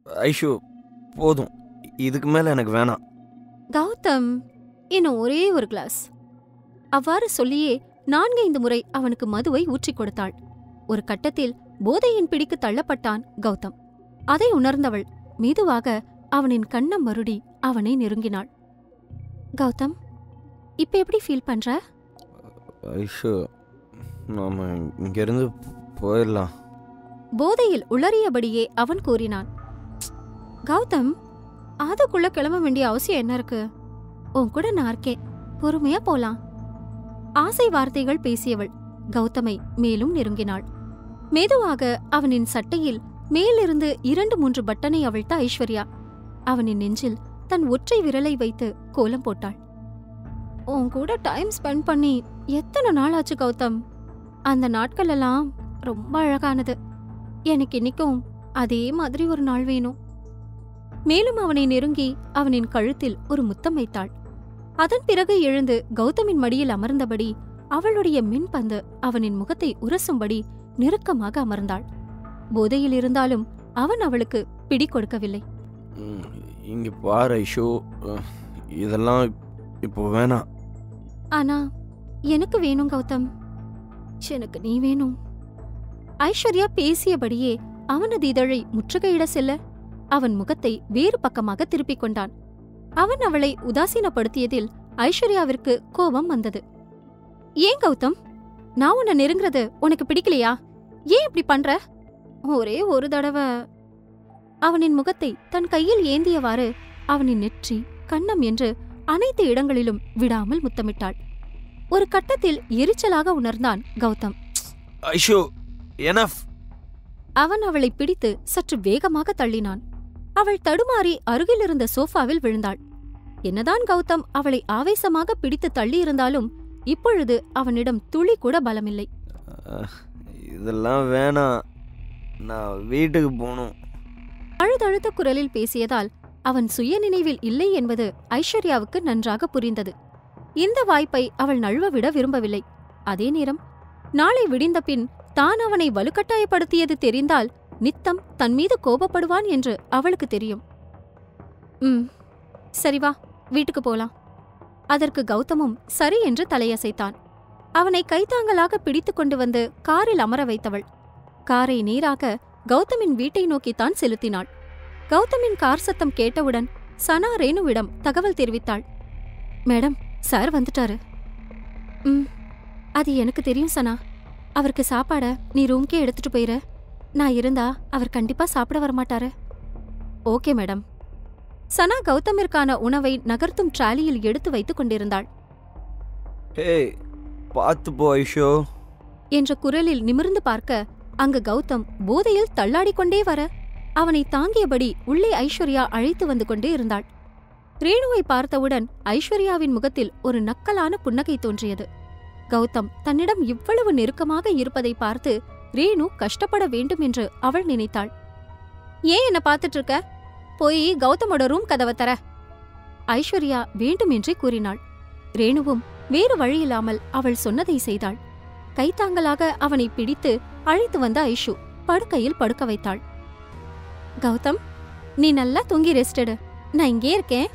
ஐஷு போதும், இதுக்கு மேல எனக்கு வேணாம். கௌதம், இன்னும் ஒரே ஒரு கிளாஸ். அவ்வாறு சொல்லியே 4-5 முறை அவனுக்கு மதுவை ஊற்றிக் கொடுத்தாள். ஒரு கட்டத்தில் போதையின் பிடிக்கு தள்ளப்பட்டான் கௌதம். அதை உணர்ந்தவள் மெதுவாக அவனின் கண்ணம் வருடி அவனை நெருங்கினாள். கௌதம், இப்ப எப்படி ஃபீல் பண்ற? ஐஷு, நாம இங்கிருந்து போயிடலாம். போதையில் உளறியபடியே அவன் கூறினான். கௌதம், அதுக்குள்ள கிளம்ப வேண்டிய அவசியம் என்ன இருக்கு? உன் கூட நான் இருக்கேன், பொறுமையா போலாம். ஆசை வார்த்தைகள் பேசியவள் கௌதமை மேலும் நெருங்கினாள். மெதுவாக அவனின் சட்டையில் மேலிருந்து 2-3 பட்டனை அவிழ்த்த ஐஸ்வர்யா அவனின் நெஞ்சில் தன் ஒற்றை விரலை வைத்து கோலம் போட்டாள். உன் கூட டைம் ஸ்பெண்ட் பண்ணி எத்தனை நாள் ஆச்சு கௌதம்? அந்த நாட்கள் எல்லாம் ரொம்ப அழகானது. எனக்கு இன்னைக்கும் அதே மாதிரி ஒரு நாள் வேணும். மேலும் அவனை நெருங்கி அவனின் கழுத்தில் ஒரு முத்தம் வைத்தாள். அதன் பிறகு எழுந்து கௌதமின் மடியில் அமர்ந்தபடி அவளுடைய மின்பந்து அவனின் முகத்தை உரசும்படி நெருக்கமாக அமர்ந்தாள். போதையில் இருந்தாலும் அவன் அவளுக்கு பிடி கொடுக்கவில்லை. இங்க பாரு ஐஷு, இதெல்லாம் இப்போ வேணாம். ஆனா எனக்கு வேணும் கௌதம், எனக்கு நீ வேணும். ஐஸ்வர்யா பேசியபடியே அவனது இதழை முற்றுகையிட செல்ல அவன் முகத்தை வேறு பக்கமாக திருப்பிக் கொண்டான். அவன் அவளை உதாசீனப்படுத்தியதில் ஐஸ்வர்யாவிற்கு கோபம் வந்தது. ஏன் கௌதம், நான் உன்னை நெருங்குறது உனக்கு பிடிக்கலையா? ஏன் இப்படி பண்ற? ஒரே ஒரு தடவை. அவனின் முகத்தை தன் கையில் ஏந்தியவாறு அவனின் நெற்றி, கன்னம் என்று அனைத்து இடங்களிலும் விடாமல் முத்தமிட்டாள். ஒரு கட்டத்தில் எரிச்சலாக உணர்ந்தான் கௌதம். ஐஷு, எனஃப். அவன் அவளை பிடித்து சற்று வேகமாக தள்ளினான். அவள் தடுமாறி அருகிலிருந்த சோஃபாவில் விழுந்தாள். என்னதான் கௌதம் அவளை ஆவேசமாக பிடித்து தள்ளியிருந்தாலும் இப்பொழுது அவனிடம் துளி கூட பலமில்லை. இதெல்லாம் வேணாம், நான் வீட்டுக்கு போகணும். அழுதழுத்த குரலில் பேசியதால் அவன் சுய நினைவில் இல்லை என்பது ஐஸ்வர்யாவுக்கு நன்றாக புரிந்தது. இந்த வாய்ப்பை அவள் நழுவ விட விரும்பவில்லை. அதே நேரம் நாளை விடிந்த பின் தான் அவனை வலுக்கட்டாயப்படுத்தியது தெரிந்தால் நித்தம் தன் மீது கோபப்படுவான் என்று அவளுக்கு தெரியும். சரி வா, வீட்டுக்கு போலாம். அதற்கு கௌதமும் சரி என்று தலையசைத்தான். அவனை கைத்தாங்கலாக பிடித்து கொண்டு வந்து காரில் அமர வைத்தவள் காரை நேராக கௌதமின் வீட்டை நோக்கித்தான் செலுத்தினாள். கௌதமின் கார் சத்தம் கேட்டவுடன் சனா ரேணுவிடம் தகவல் தெரிவித்தாள். மேடம், சார் வந்துட்டாரு. அது எனக்கு தெரியும் சனா. அவருக்கு சாப்பாட நீ ரூம்கே எடுத்துட்டு போயிரு. நான் இருந்தா அவர் கண்டிப்பா சாப்பிட வரமாட்டாரு. Okay madam. சனா கௌதமிற்கான உணவை நகர்த்தும் டிராலியில் எடுத்து வைத்துக் கொண்டிருந்தாள். பார்த்து போ ஐஷோ என்ற குரலில் நிமிர்ந்து பார்க்க அங்கு கௌதம் போதையில் தள்ளாடிக்கொண்டே வர அவனை தாங்கியபடி உள்ளே ஐஸ்வர்யா அழைத்து வந்து கொண்டே இருந்தாள். ரேணுவை பார்த்தவுடன் ஐஸ்வர்யாவின் முகத்தில் ஒரு நக்கலான புன்னகை தோன்றியது. கௌதம் தன்னிடம் இவ்வளவு நெருக்கமாக இருப்பதை பார்த்து ரேணு கஷ்டப்பட வேண்டும் என்று அவள் நினைத்தாள். ஏன் என்ன பார்த்துட்டு இருக்க? போய் கௌதமோட ரூம் கதவை தர. ஐஸ்வர்யா வேண்டுமென்றே கூறினாள். ரேணுவும் வேறு வழியில்லாமல் அவள் சொன்னதை செய்தாள். கைத்தாங்கலாக அவனை பிடித்து அழைத்து வந்த ஐஷு படுக்கையில் படுக்க வைத்தாள். கௌதம், நீ நல்லா தூங்கி ரெஸ்டெடு, நான் இங்கே இருக்கேன்.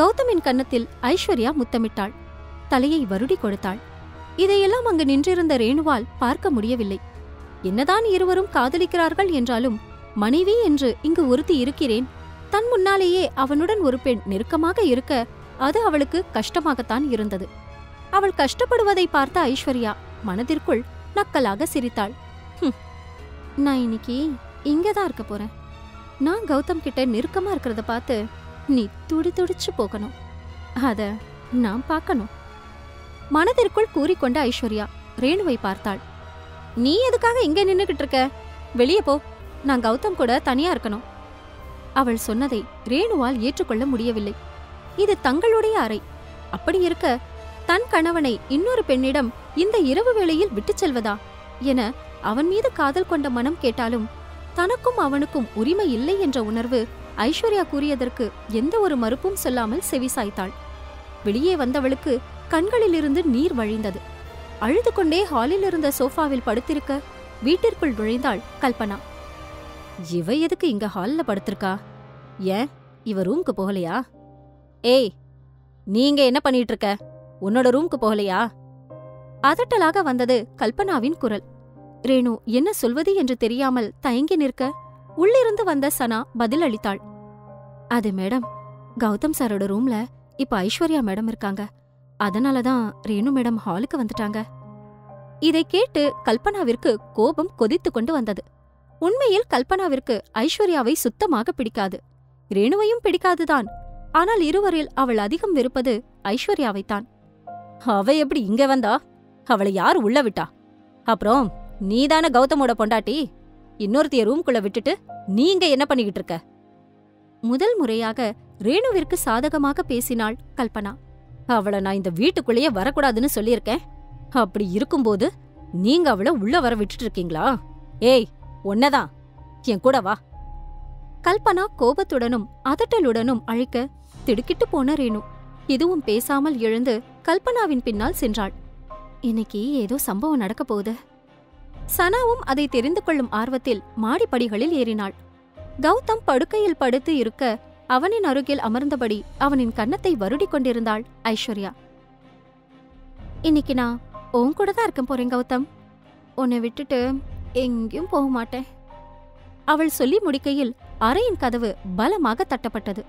கௌதமின் கன்னத்தில் ஐஸ்வர்யா முத்தமிட்டாள். தலையை வருடி கொடுத்தாள். இதையெல்லாம் அங்கு நின்றிருந்த ரேணுவால் பார்க்க முடியவில்லை. என்னதான் இருவரும் காதலிக்கிறார்கள் என்றாலும் மனைவி என்று இங்கு ஒருத்தி இருக்கிறேன். தன் முன்னாலேயே அவனுடன் ஒரு பெண் நெருக்கமாக இருக்க அது அவளுக்கு கஷ்டமாகத்தான் இருந்தது. அவள் கஷ்டப்படுவதை பார்த்த ஐஸ்வர்யா மனதிற்குள் நக்கலாக சிரித்தாள். நான் இன்னைக்கு இங்கதான் இருக்க போறேன். நான் கௌதம் கிட்ட நெருக்கமா இருக்கிறத பார்த்து நீ துடிதுடிச்சு போகணும். அத நான் பார்க்கணும். மனதிற்குள் கூறிக்கொண்ட ஐஸ்வர்யா ரேணுவை பார்த்தாள். நீ எதுக்காக இங்க நின்னுகிட்டு இருக்க? வெளியே போ, நான் கௌதம் கூட தனியா இருக்கணும். அவள் சொன்னதை ரேணுவால் ஏற்றுக்கொள்ள முடியவில்லை. இது தங்களுடைய அறை. அப்படி இருக்க தன் கணவனை இன்னொரு பெண்ணிடம் இந்த இரவு வேளையில் விட்டுச் செல்வதா என அவன் மீது காதல் கொண்ட மனம் கேட்டாலும் தனக்கும் அவனுக்கும் உரிமை இல்லை என்ற உணர்வு ஐஸ்வர்யா கூறியதற்கு எந்த ஒரு மறுப்பும் சொல்லாமல் செவிசாய்த்தாள். வெளியே வந்தவளுக்கு கண்களிலிருந்து நீர் வழிந்தது. அழுது கொண்டே ஹாலில் இருந்த சோஃபாவில் படுத்திருக்க வீட்டிற்குள் நுழைந்தாள் கல்பனா. இவ எதுக்கு இங்க ஹால்ல படுத்திருக்கா? ஏன் இவ ரூம்க்கு போகலையா? ஏய், நீங்க என்ன பண்ணிட்டு இருக்க? உன்னோட ரூம்க்கு போகலையா? அதட்டலாக வந்தது கல்பனாவின் குரல். ரேணு என்ன சொல்வது என்று தெரியாமல் தயங்கி நிற்க உள்ளிருந்து வந்த சனா பதில் அளித்தாள். அது மேடம், கௌதம் சாரோட ரூம்ல இப்ப ஐஸ்வர்யா மேடம் இருக்காங்க. அதனாலதான் ரேணு மேடம் ஹாலுக்கு வந்துட்டாங்க. இதை கேட்டு கல்பனாவிற்கு கோபம் கொதித்து கொண்டு வந்தது. உண்மையில் கல்பனாவிற்கு ஐஸ்வர்யாவை சுத்தமாக பிடிக்காது, ரேணுவையும் பிடிக்காதுதான். ஆனால் இருவரில் அவள் அதிகம் வெறுப்பது ஐஸ்வர்யாவைத்தான். அவ எப்படி இங்க வந்தா? அவளை யார் உள்ள விட்டா? அப்புறம் நீதான கௌதமோட பொண்டாட்டி. இன்னொருத்திய ரூம்குள்ள விட்டுட்டு நீங்க என்ன பண்ணிக்கிட்டு இருக்க? முதல் முறையாக ரேணுவிற்கு சாதகமாக பேசினாள் கல்பனா. அவளை நான் இந்த வீட்டுக்குள்ளேயே வரக்கூடாதுன்னு சொல்லியிருக்கேன். அப்படி இருக்கும்போது நீங்க அவளை உள்ள வர விட்டுட்டு இருக்கீங்களா? ஏய், ஒன்னதான், என் கூட வா. கல்பனா கோபத்துடனும் அதட்டலுடனும் அழைக்க திடுக்கிட்டு போன ரேணு எதுவும் பேசாமல் எழுந்து கல்பனாவின் பின்னால் சென்றாள். இன்னைக்கு ஏதோ சம்பவம் நடக்க போகுது. சனாவும் அதை தெரிந்து கொள்ளும் ஆர்வத்தில் மாடிப்படிகளில் ஏறினாள். கௌதம் படுக்கையில் படுத்து இருக்க அவனின் அருகில் அமர்ந்தபடி அவனின் கன்னத்தை வருடிக் கொண்டிருந்தாள் ஐஸ்வர்யா. இன்னைக்கு நான் உன் கூட தான் இருக்க போறேன் கௌதம். உன்னை விட்டுட்டு எங்கேயும் போக மாட்டேன். அவள் சொல்லி முடிக்கையில் அறையின் கதவு பலமாக தட்டப்பட்டது.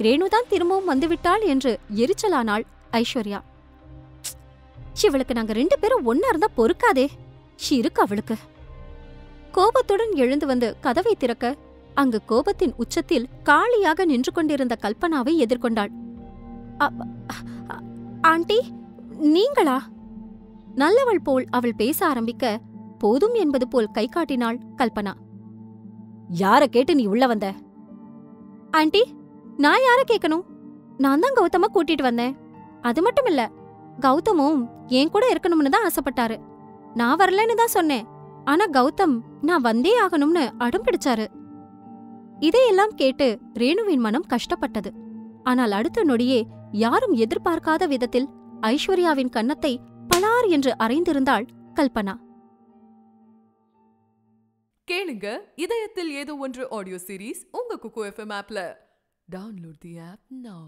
ரேணுதான் திரும்பவும் வந்துவிட்டாள் என்று எரிச்சலானாள் ஐஸ்வர்யா. இவளுக்கு நாங்க 2 பேரும் ஒன்னா இருந்தா பொறுக்காதே. இருக்கு அவளுக்கு. கோபத்துடன் எழுந்து வந்து கதவை திறக்க அங்கு கோபத்தின் உச்சத்தில் காளியாக நின்று கொண்டிருந்த கல்பனாவை எதிர்கொண்டாள். ஆண்டி, நீங்களா? நல்லவள் போல் அவள் பேச ஆரம்பிக்க போதும் என்பது போல் கை காட்டினாள் கல்பனா. யார கேட்டு நீ உள்ள வந்த? ஆண்டி, நான் யார கேட்கணும்? நான் தான் கௌதம கூட்டிட்டு வந்தேன். அது மட்டும் இல்ல, கௌதமும் என் கூட இருக்கணும்னு தான் ஆசைப்பட்டாரு. நான் வரலன்னு தான் சொன்னேன். ஆனா கௌதம் நான் வந்தே ஆகணும்னு அடம் பிடிச்சாரு. இதையெல்லாம் கேட்டு ரேணுவின் மனம் கஷ்டப்பட்டது. ஆனால் அடுத்த நொடியே யாரும் எதிர்பார்க்காத விதத்தில் ஐஸ்வர்யாவின் கன்னத்தை பலார் என்று அறைந்திருந்தாள் கல்பனா. கேளுங்க இதயத்தில் ஏதோ ஒன்று ஆடியோ சீரீஸ் உங்க குக்கு எஃப்எம் ஆப்ல. டவுன்லோட் தி ஆப் நவ.